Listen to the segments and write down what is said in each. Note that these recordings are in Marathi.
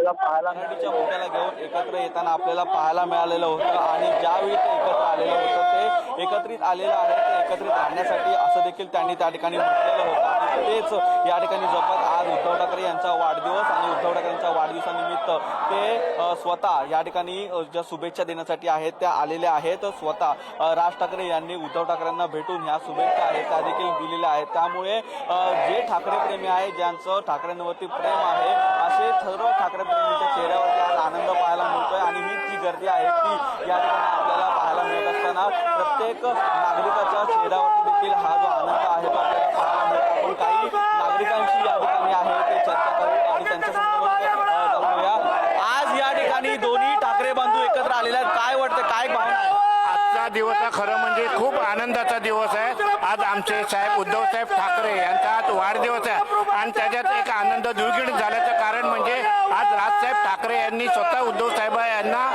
आपल्याला पाहायला मराठीच्या मुख्याला घेऊन एकत्र येताना आपल्याला पाहायला मिळालेलं होतं आणि ज्यावेळी ते एकत्र आलेलं होतं ते एकत्रित आलेलं आहे ते एकत्रित राहण्यासाठी असं देखील त्यांनी त्या ठिकाणी म्हटलेलं होतं आणि तेच या ठिकाणी जपत आज उद्धव ठाकरे यांचा वाढदिवस आणि उद्धव ठाकरे यांच्या वाढदिवसानिमित्त ते स्वतः या ठिकाणी ज्या शुभेच्छा देण्यासाठी आहेत त्या आलेल्या आहेत. स्वतः राज ठाकरे यांनी उद्धव ठाकरेंना भेटून ह्या शुभेच्छा आहेत त्या देखील दिलेल्या आहेत. त्यामुळे जे ठाकरे प्रेमी आहे ज्यांचं ठाकरेंवरती प्रेम आहे असे सर्व ठाकरे प्रेमींच्या चेहऱ्यावरती आज आनंद पाहायला मिळतोय आणि ही जी गर्दी आहे ती या ठिकाणी आपल्याला पाहायला मिळत असताना प्रत्येक नागरिकाच्या चेहऱ्यावरती देखील हा जो आनंद आहे तो आपल्याला पाहायला मिळतो. आपण काही नागरिकांशी या ठिकाणी आहे ते चर्चा करू आणि त्यांच्या संदर्भात जाणूया. आज या ठिकाणी दोन्ही ठाकरे बंधू एकत्र आलेले आहेत. काय वाटतं, काय भावना आहे? आजचा दिवस हा खरं म्हणजे खूप आनंदाचा दिवस आहे. आज आमचे साहेब उद्धव साहेब ठाकरे यांचा आज वाढदिवस आहे आणि त्याच्यात एक आनंद द्विगुणित झाल्याचं कारण म्हणजे आज राजसाहेब ठाकरे यांनी स्वतः उद्धव साहेब यांना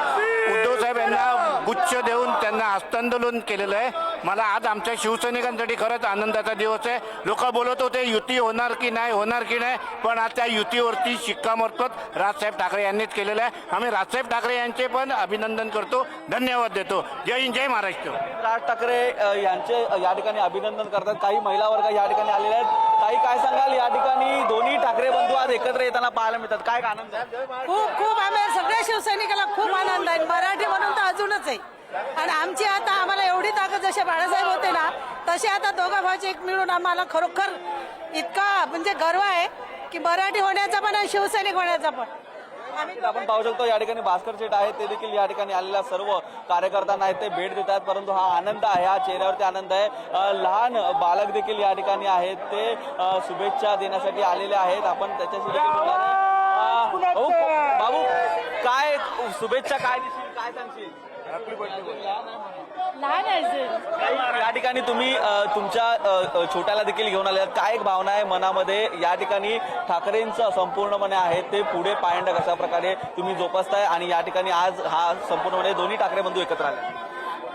गुच्छ देऊन त्यांना हस्तांदोलन केलेलं आहे. मला आज आमच्या शिवसैनिकांसाठी खरंच आनंदाचा दिवस आहे. लोक बोलत होते युती होणार की नाही, पण आज त्या युतीवरती शिक्कामोर्तब राजसाहेब ठाकरे यांनीच केलेलं आहे. आम्ही राजसाहेब ठाकरे यांचे पण अभिनंदन करतो, धन्यवाद देतो. जय हिंद, जय महाराष्ट्र. राज ठाकरे यांचे या ठिकाणी अभिनंदन करतात. काही महिला वर्ग या ठिकाणी आलेले आहेत. काही काय सांगाल, या ठिकाणी दोन्ही ठाकरे बंधू आज एकत्र येताना पाहायला मिळतात, काय आनंद आहे? खूप आम्ही सगळ्या शिवसैनिकाला खूप आनंद आहे. मराठी म्हणून तर अजूनच आहे. आणि आमची आता आम्हाला एवढी ताकद जसे बाळासाहेब होते ना तसे आता दोघा भावाचे एक मिळून आम्हाला खरोखर इतका म्हणजे गर्व आहे की मराठी होण्याचा पण आणि शिवसैनिक होण्याचा पण. आपण पाहू शकतो या ठिकाणी भास्कर शेठ आहेत ते देखील या ठिकाणी आलेल्या सर्व कार्यकर्त्यांना आहेत ते भेट देतात. परंतु हा आनंद आहे, हा चेहऱ्यावरती आनंद आहे. लहान बालक देखील या ठिकाणी आहेत ते शुभेच्छा देण्यासाठी आलेले आहेत. आपण त्याच्याशी देखील बाबू काय शुभेच्छा काय देशील, काय सांगशील? या ठिकाणी तुम्ही तुमच्या छोट्याला देखील घेऊन आले, काय एक भावना आहे मनामध्ये? या ठिकाणी ठाकरेंचं संपूर्णपणे आहे ते पुढे पायंडा कशा प्रकारे तुम्ही जोपासताय आणि या ठिकाणी आज हा संपूर्णपणे दोन्ही ठाकरे बंधू एकत्र आले?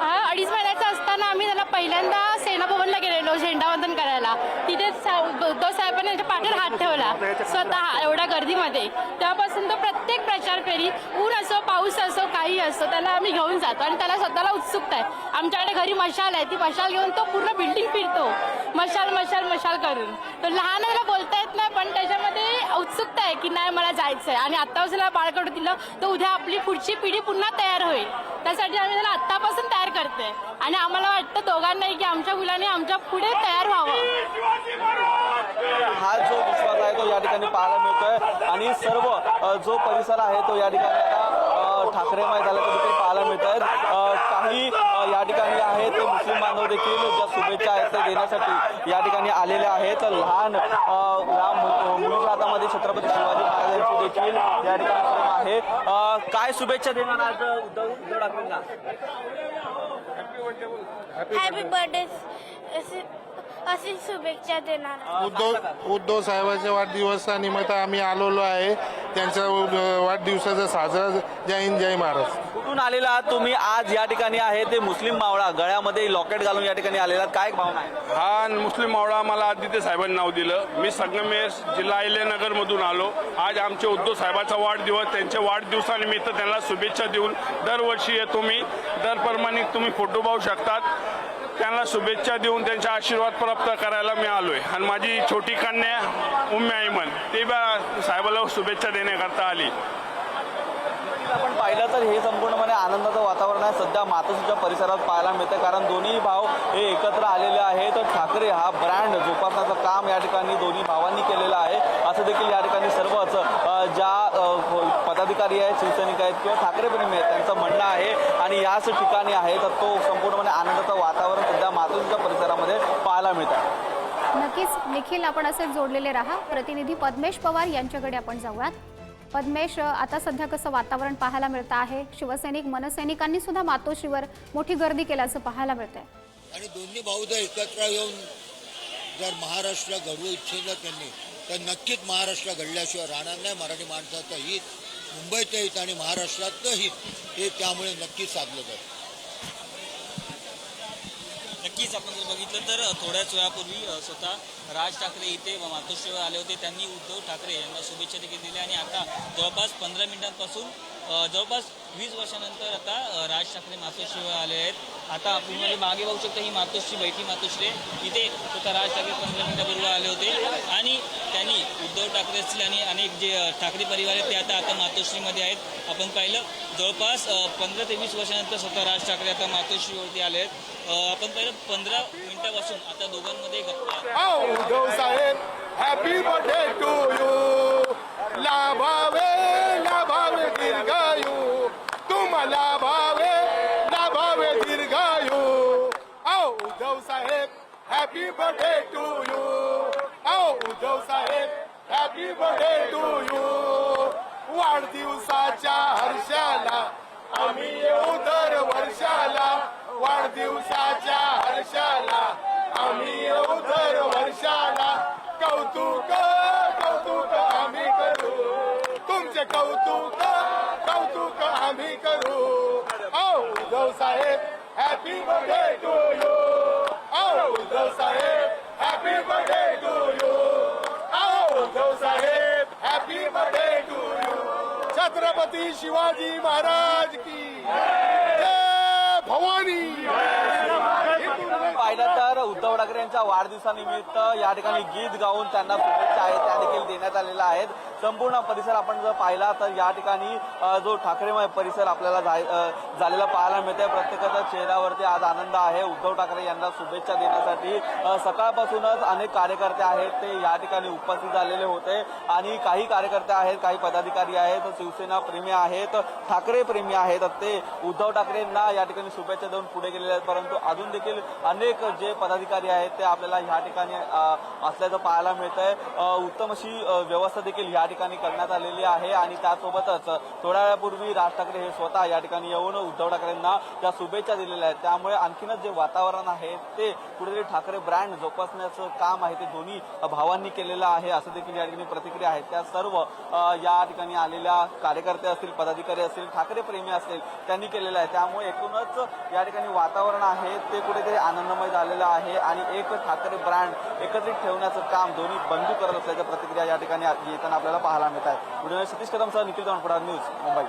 2.5 महिन्याचा असताना आम्ही त्याला पहिल्यांदा सेना भवनला गेलेलो झेंडावंदन करायला. तिथे उद्धव साहेबांनी त्याच्या पाठीवर हात ठेवला स्वतः एवढ्या गर्दीमध्ये. तेव्हापासून तो प्रत्येक प्रचार फेरी ऊन असो पाऊस असो काही असो त्याला आम्ही घेऊन जातो आणि त्याला स्वतःला उत्सुकता आहे. आमच्याकडे घरी मशाल आहे, ती मशाल घेऊन तो पूर्ण बिल्डिंग फिरतो मशाल मशाल मशाल करून. तो लहान त्याला बोलता येत नाही पण त्याच्यामध्ये उत्सुकता आहे की नाही मला जायचं आहे आणि आत्तापासून बाळकडू दिलं तर उद्या आपली पुढची पिढी पुन्हा तयार होईल. त्यासाठी आम्ही त्याला आत्तापासून तयार करते आणि आम्हाला वाटतं दोघांनाही की आमच्या मुलांनी आमच्या पुढे तयार व्हावं. हा जो विश्वास आहे तो या ठिकाणी पाहायला मिळतोय आणि सर्व जो परिसर आहे तो या ठिकाणी आता ठाकरेमय झाल्याचं देखील पाहायला मिळत आहेत. काही या ठिकाणी आहेत ते मुस्लिम बांधव देखील ज्या शुभेच्छा आहेत त्या देण्यासाठी या ठिकाणी आलेले आहेत. लहान मुलीच्या हातामध्ये छत्रपती शिवाजी महाराजांची देखील या ठिकाणी फ्रेम आहे. काय शुभेच्छा देणार आज उद्धव ठाकरेंना? हॅपी बर्थडे अशी शुभेच्छा देणार. उद्धव साहेबांच्या वाढदिवसानिमित्त आम्ही आलेलो आहे. त्यांच्या वाढदिवसाचा साजरा. जय हिंद, जय महाराष्ट्र. कुठून आलेला आहात तुम्ही? आज या ठिकाणी आहे ते मुस्लिम मावळा गळ्यामध्ये लॉकेट घालून या ठिकाणी आलेला, काय भावना आहे? हा मुस्लिम मावळा मला आदित्य साहेबांनी नाव दिलं. मी संगमेर जिल्हा अहिल्यानगरमधून आलो. आज आमचे उद्धव साहेबांचा वाढदिवस, त्यांच्या वाढदिवसानिमित्त त्यांना शुभेच्छा देऊन दरवर्षी येतो मी. दरप्रमाणे तुम्ही फोटो पाहू शकतात. त्यांना शुभेच्छा देऊन त्यांचा आशीर्वाद प्राप्त करायला मी आलोय. आणि माझी छोटी कन्या उम्मे ऐमन ते साहेबाला शुभेच्छा देण्याकरता आली. आपण पाहिलं तर हे संपूर्णपणे आनंदाचं वातावरण आहे सध्या मातोश्रीच्या परिसरात पाहायला मिळतं, कारण दोन्ही भाव हे एकत्र आलेले आहेत. ठाकरे हा ब्रँड जोपासण्याचं काम या ठिकाणी दोन्ही भावांनी केलेलं आहे असं देखील या ठिकाणी सर्वच ज्या पदाधिकारी आहेत, शिवसैनिक आहेत किंवा ठाकरे प्रेमी आहेत त्यांचं म्हणणं आहे. आणि याच ठिकाणी आहे तर तो संपूर्णपणे आनंदाचं वातावरण सध्या मातोश्रीच्या परिसरामध्ये पाहायला मिळतं. नक्कीच निखिल, आपण असेच जोडलेले राहा. प्रतिनिधी पद्मेश पवार यांच्याकडे आपण जाऊयात. पद्मेश, आता सध्या कसं वातावरण पाहायला मिळतं आहे? शिवसैनिक मनसैनिकांनी सुद्धा मातोश्रीवर मोठी गर्दी केल्याचं पाहायला मिळतंय आणि दोन्ही भाऊ जर एकत्र येऊन जर महाराष्ट्र घडवू इच्छिलं त्यांनी तर नक्कीच महाराष्ट्र घडल्याशिवाय राहणार नाही. मराठी माणसाचं हित, मुंबईचं हित आणि महाराष्ट्राचं हित हे त्यामुळे नक्कीच साधलं जातं. नक्कीच आपण जर बघितलं तर थोड्याच वेळापूर्वी स्वतः राज ठाकरे इथे मातोश्रीवर आले होते. त्यांनी उद्धव ठाकरे यांना शुभेच्छा देखील दिल्या आणि आता जवळपास 15 मिनिटांपासून जवळपास 20 वर्षानंतर आता राज ठाकरे मातोश्रीवर आले आहेत. आता तुम्ही मागे बघू शकता, ही मातोश्री बैठी मातोश्री आहे. इथे स्वतः राज ठाकरे 15 मिनिटापूर्वी आले होते आणि त्यांनी उद्धव ठाकरे असतील आणि अनेक जे ठाकरे परिवार आहेत ते आता मातोश्रीमध्ये आहेत. आपण पाहिलं जवळपास 15 ते 20 वर्षानंतर स्वतः राज ठाकरे आता मातोश्रीवरती आले आहेत. आपण पाहिलं 15 मिनिटापासून आता दोघांमध्ये गप्पा. उद्धव साहेब हॅपी बर्थडे टू यू, लाभावे लाभावे दीर्घायू, तुम्हाला लाभावे दीर्घायू. उद्धव साहेब happy birthday to you, Uddhav Saheb happy birthday to you. वाढदिवसाच्या हर्षाला आम्ही येऊ दर वर्षाला, वाढदिवसाच्या हर्षाला आम्ही येऊ दर वर्षाला. कौतुक कौतुक आम्ही करू, तुमचे कौतुक कौतुक आम्ही करू. उद्धव साहेब happy birthday to you, Uddhav Saheb happy birthday to you, Uddhav Saheb happy birthday to you. Chhatrapati Shivaji Maharaj की जय भवानी. पाहिलं तर उद्धव ठाकरे यांच्या वाढदिवसानिमित्त या ठिकाणी गीत गाऊन त्यांना शुभेच्छा आहेत त्या देखील देण्यात आलेल्या आहेत. संपूर्ण परिसर आपण जर पाहिला तर या ठिकाणी जो ठाकरेमय परिसर आपल्याला झालेला पाहायला मिळतोय. प्रत्येकाच्या चेहऱ्यावरती आज आनंद आहे. उद्धव ठाकरे यांना शुभेच्छा देण्यासाठी सकाळपासूनच अनेक कार्यकर्ते आहेत ते या ठिकाणी उपस्थित झालेले होते आणि काही कार्यकर्ते आहेत, काही पदाधिकारी आहेत, शिवसेना प्रेमी आहेत, ठाकरे प्रेमी आहेत, ते उद्धव ठाकरेंना या ठिकाणी शुभेच्छा देऊन पुढे गेलेले आहेत. परंतु अजून देखील अनेक जे पदाधिकारी आहेत ते आपल्याला ह्या ठिकाणी असल्याचं पाहायला मिळतंय. उत्तम अशी व्यवस्था देखील या ठिकाणी करण्यात आलेली आहे आणि त्यासोबतच थोड्या वेळापूर्वी राज ठाकरे हे स्वतः या ठिकाणी येऊन उद्धव ठाकरेंना त्या शुभेच्छा दिलेल्या आहेत. त्यामुळे आणखीनच जे वातावरण आहे ते कुठेतरी ठाकरे ब्रँड जोपासण्याचं काम आहे ते दोन्ही भावांनी केलेलं आहे असं देखील या ठिकाणी प्रतिक्रिया आहेत. त्या सर्व या ठिकाणी आलेल्या कार्यकर्ते असतील, पदाधिकारी असतील, ठाकरे प्रेमी असतील त्यांनी केलेलं आहे. त्यामुळे एकूणच या ठिकाणी वातावरण आहे ते कुठेतरी आनंदमय झालेलं आहे आणि एक ठाकरे ब्रँड एकत्रित ठेवण्याचं काम दोन्ही बंधू करत असल्याच्या प्रतिक्रिया या ठिकाणी येताना आपल्याला पाहायला मिळत आहे. व्हिडिओ सतीश कदमसह निखिल दौंड, न्यूज मुंबई.